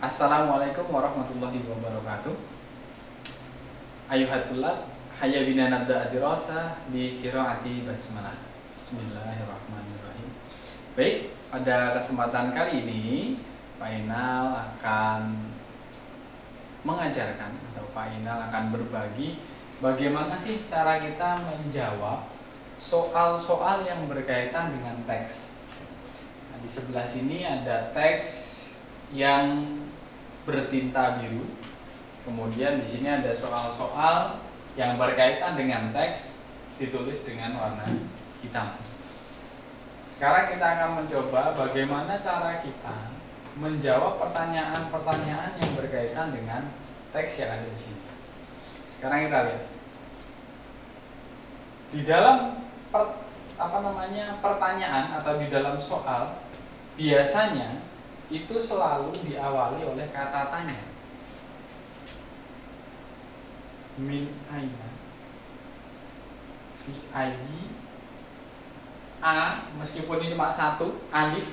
Assalamualaikum warahmatullahi wabarakatuh. Ayuhatullah, hayya bina nabda adirasa bi qiraati basmalah. Bismillahirrahmanirrahim. Baik, pada kesempatan kali ini Pak Inal akan mengajarkan atau Pak Inal akan berbagi bagaimana sih cara kita menjawab soal-soal yang berkaitan dengan teks. Nah, di sebelah sini ada teks yang bertinta biru. Kemudian di sini ada soal-soal yang berkaitan dengan teks ditulis dengan warna hitam. Sekarang kita akan mencoba bagaimana cara kita menjawab pertanyaan-pertanyaan yang berkaitan dengan teks yang ada di sini. Sekarang kita lihat. Di dalam pertanyaan atau di dalam soal biasanya itu selalu diawali oleh kata tanya. Min aina, fi ayyi, a, meskipun ini cuma satu, alif,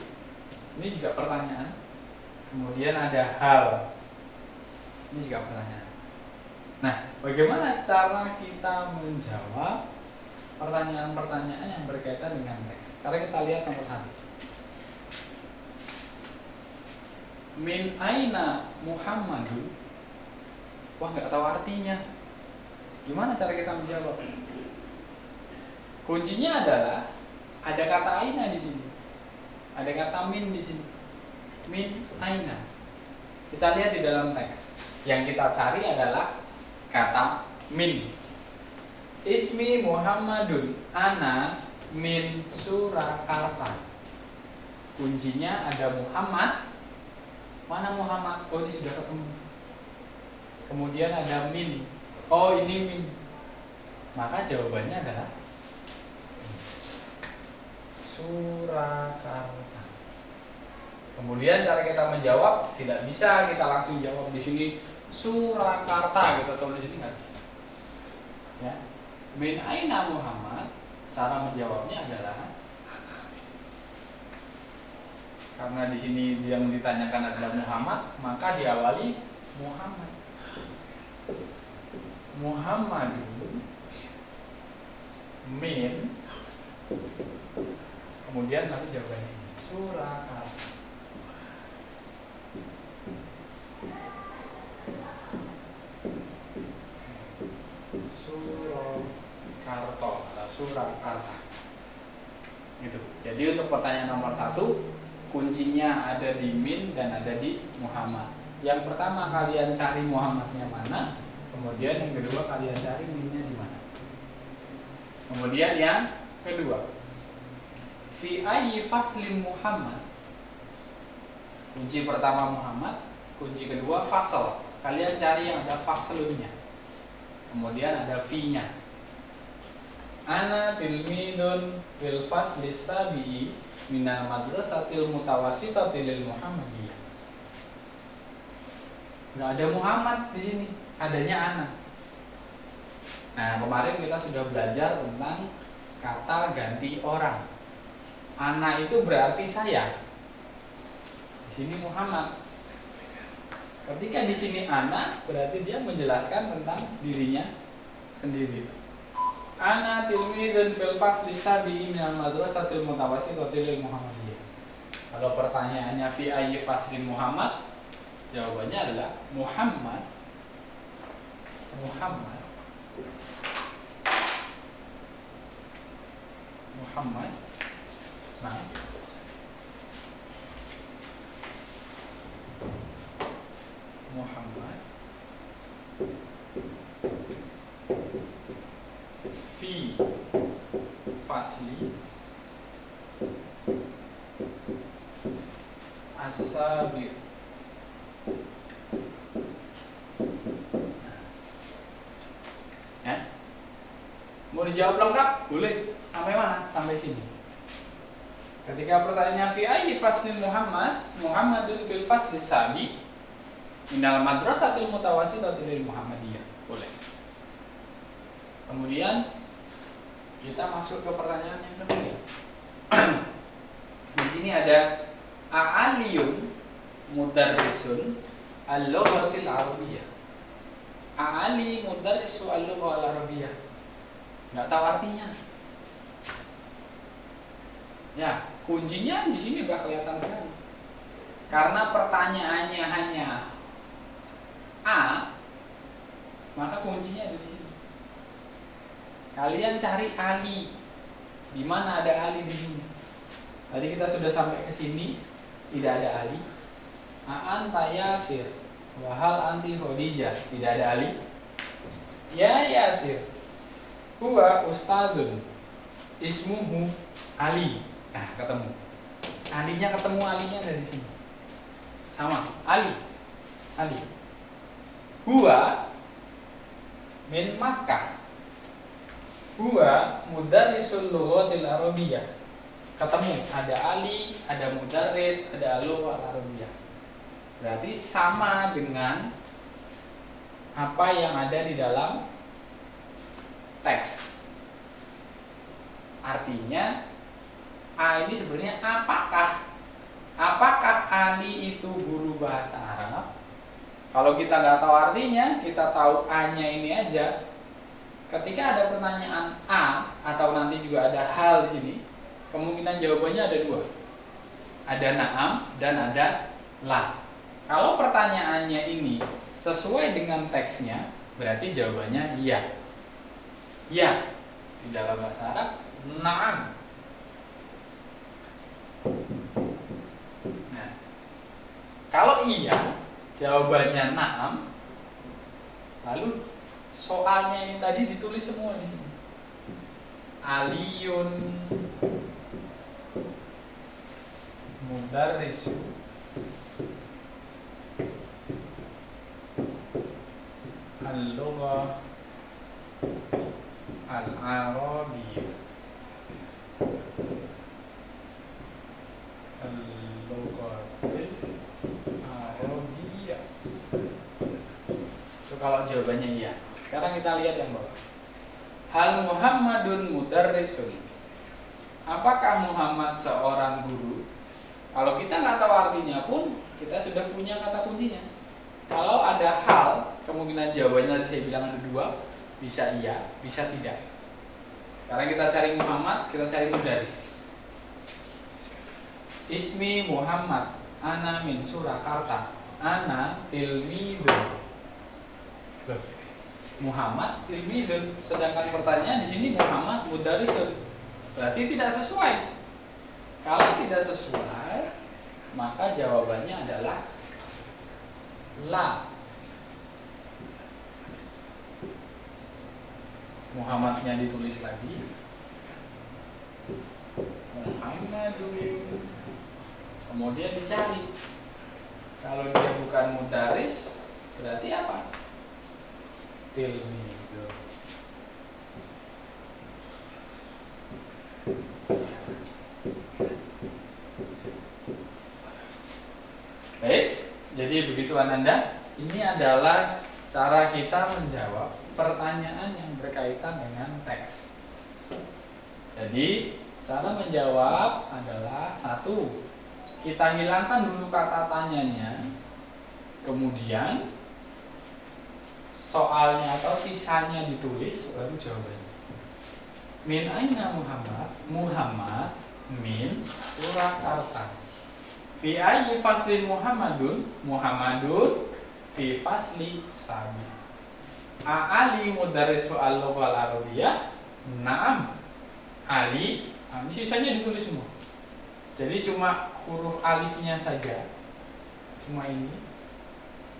ini juga pertanyaan. Kemudian ada hal, ini juga pertanyaan. Nah, bagaimana cara kita menjawab pertanyaan-pertanyaan yang berkaitan dengan teks? Sekarang kita lihat nomor 1. Min aina Muhammadun. Wah, nggak tahu artinya. Gimana cara kita menjawab? Kuncinya adalah ada kata aina di sini, ada kata min di sini. Min aina. Kita lihat di dalam teks. Yang kita cari adalah kata min. Ismi Muhammadun, ana min Surakarta. Kuncinya ada Muhammad. Mana Muhammad? Oh, ini sudah ketemu. Kemudian ada min. Oh, ini min. Maka jawabannya adalah Surakarta. Kemudian cara kita menjawab tidak bisa kita langsung jawab di sini Surakarta, kita tulis ini nggak bisa. Ya. Min aina Muhammad. Cara menjawabnya adalah, karena di sini yang ditanyakan adalah Muhammad, maka diawali Muhammad. Muhammadun min, kemudian nanti jawabannya Surakarta. Surakarta atau Surakarta. Gitu. Jadi untuk pertanyaan nomor 1, kuncinya ada di min dan ada di Muhammad. Yang pertama kalian cari Muhammadnya mana, kemudian yang kedua kalian cari minnya di mana. Kemudian yang kedua, fi ayyi faslin Muhammad. Kunci pertama Muhammad, kunci kedua fasal. Kalian cari yang ada faslunnya. Kemudian ada fi-nya. Ana tilmidun fil fasli sabi'i minal madrasatil mutawassitatil lil Muhammadiyah. Nggak ada Muhammad di sini, adanya ana. Nah, kemarin kita sudah belajar tentang kata ganti orang. Ana itu berarti saya. Di sini Muhammad. Ketika di sini ana, berarti dia menjelaskan tentang dirinya sendiri. Ana tilmidun fil fasli sabi'i minal madrasatil mutawassitatil lil Muhammadiyah. Kalau pertanyaannya fi ayyi faslin Muhammad, jawabannya adalah Muhammad. Muhammad. Muhammad. Nah. Muhammad fi fasli as-sabi'. Ya. Mau dijawab lengkap? Boleh. Sampai mana? Sampai sini. Ketika pertanyaannya fi ayyi faslin Muhammad, Muhammadun fil fasli sabi minal madrasatil mutawassitatil lil Muhammadiyah. Boleh. Kemudian kita masuk ke pertanyaan yang kedua. Di sini ada a'aliyun mudarrisun al-lughatil arabiyyah. Ali mudarrisu al-lughah al-arabiyyah. Nggak tahu artinya. Ya, kuncinya di sini udah kelihatan sekali. Karena pertanyaannya hanya A, maka kuncinya ada di sini. Kalian cari Ali. Di mana ada Ali di sini? Tadi kita sudah sampai ke sini, tidak ada Ali. Anta Yasir, wahal anti Khadijah, tidak ada Ali. Ya Yasir, huwa ustadun, ismuhu Ali. Nah, ketemu. Alinya ketemu, alinya ada di sini. Sama, Ali. Ali. Huwa min Makkah. Huwa mudarrisul lughatil arabiyyah. Ketemu, ada Ali, ada mudarris, ada lughah arabiyyah. Berarti sama dengan apa yang ada di dalam teks. Artinya A ini sebenarnya apakah Ali itu guru bahasa Arab? Kalau kita nggak tahu artinya, kita tahu A-nya ini aja. Ketika ada pertanyaan A atau nanti juga ada hal di sini, kemungkinan jawabannya ada dua. Ada na'am dan ada la. Kalau pertanyaannya ini sesuai dengan teksnya, berarti jawabannya iya. Ya. Di dalam bahasa Arab, na'am. Nah, kalau iya, jawabannya na'am. Lalu soalnya ini tadi ditulis semua di sini. Aliyun mudarrisu al-lughah al-arabiyyah. Al-lughatil arabiyyah. Itu kalau jawabannya iya. Sekarang kita lihat yang bawah. Hal Muhammadun mudarrisun. Apakah Muhammad seorang guru? Kalau kita nggak tahu artinya pun, kita sudah punya kata kuncinya. Kalau ada hal, kemungkinan jawabannya tadi saya bilang ada dua, bisa iya, bisa tidak. Sekarang kita cari Muhammad, kita cari mudarris. Ismi Muhammad, ana min Surakarta, ana tilmidun. Muhammad tilmidun, sedangkan pertanyaan di sini Muhammad mudarrisun. Berarti tidak sesuai. Kalau tidak sesuai, maka jawabannya adalah la. Muhammadnya ditulis lagi. Muhammadun. Kemudian dicari. Kalau dia bukan mudaris, berarti apa? Tilmidu. Baik, jadi begitu Ananda. Ini adalah cara kita menjawab pertanyaan yang berkaitan dengan teks. Jadi cara menjawab adalah satu, kita hilangkan dulu kata tanyanya, kemudian soalnya atau sisanya ditulis, baru jawabannya. Min aina Muhammad? Muhammad min Surakarta. Fi ayyi faslin Muhammadun? Muhammadun fi fasli sabi. Ali mudarrisu al-lughal arabiyyah? Naam. Ali, sisanya ditulis semua. Jadi cuma huruf alifnya saja, cuma ini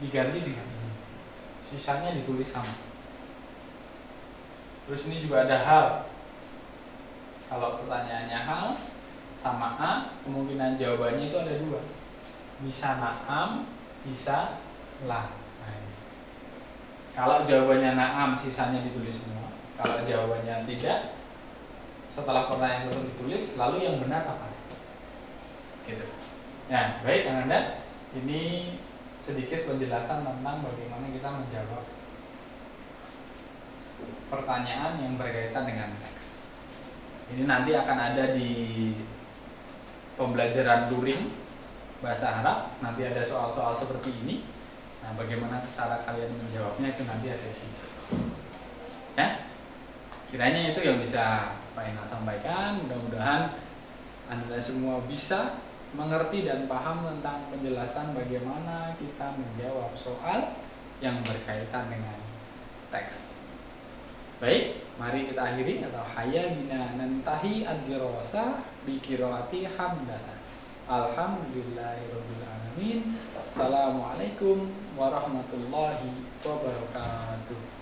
diganti dengan ini. Sisanya ditulis sama. Terus ini juga ada hal. Kalau pertanyaannya hal sama A, kemungkinan jawabannya itu ada dua. Bisa na'am, bisa la. Nah, ini. Kalau jawabannya na'am, sisanya ditulis semua. Kalau jawabannya tidak, setelah pertanyaan itu ditulis, lalu yang benar apa? Gitu. Nah, baik Ananda, ini sedikit penjelasan tentang bagaimana kita menjawab pertanyaan yang berkaitan dengan teks. Ini nanti akan ada di pembelajaran luring bahasa Arab. Nanti ada soal-soal seperti ini. Nah, bagaimana cara kalian menjawabnya itu nanti ada di sini. Ya, kiranya itu yang bisa Pak Enal sampaikan. Mudah-mudahan Anda semua bisa mengerti dan paham tentang penjelasan bagaimana kita menjawab soal yang berkaitan dengan teks. Baik, mari kita akhiri atau hayya bina nantahi ad-dirasah bi qiraati hamdalah. Alhamdulillahirabbil alamin. Assalamualaikum warahmatullahi wabarakatuh.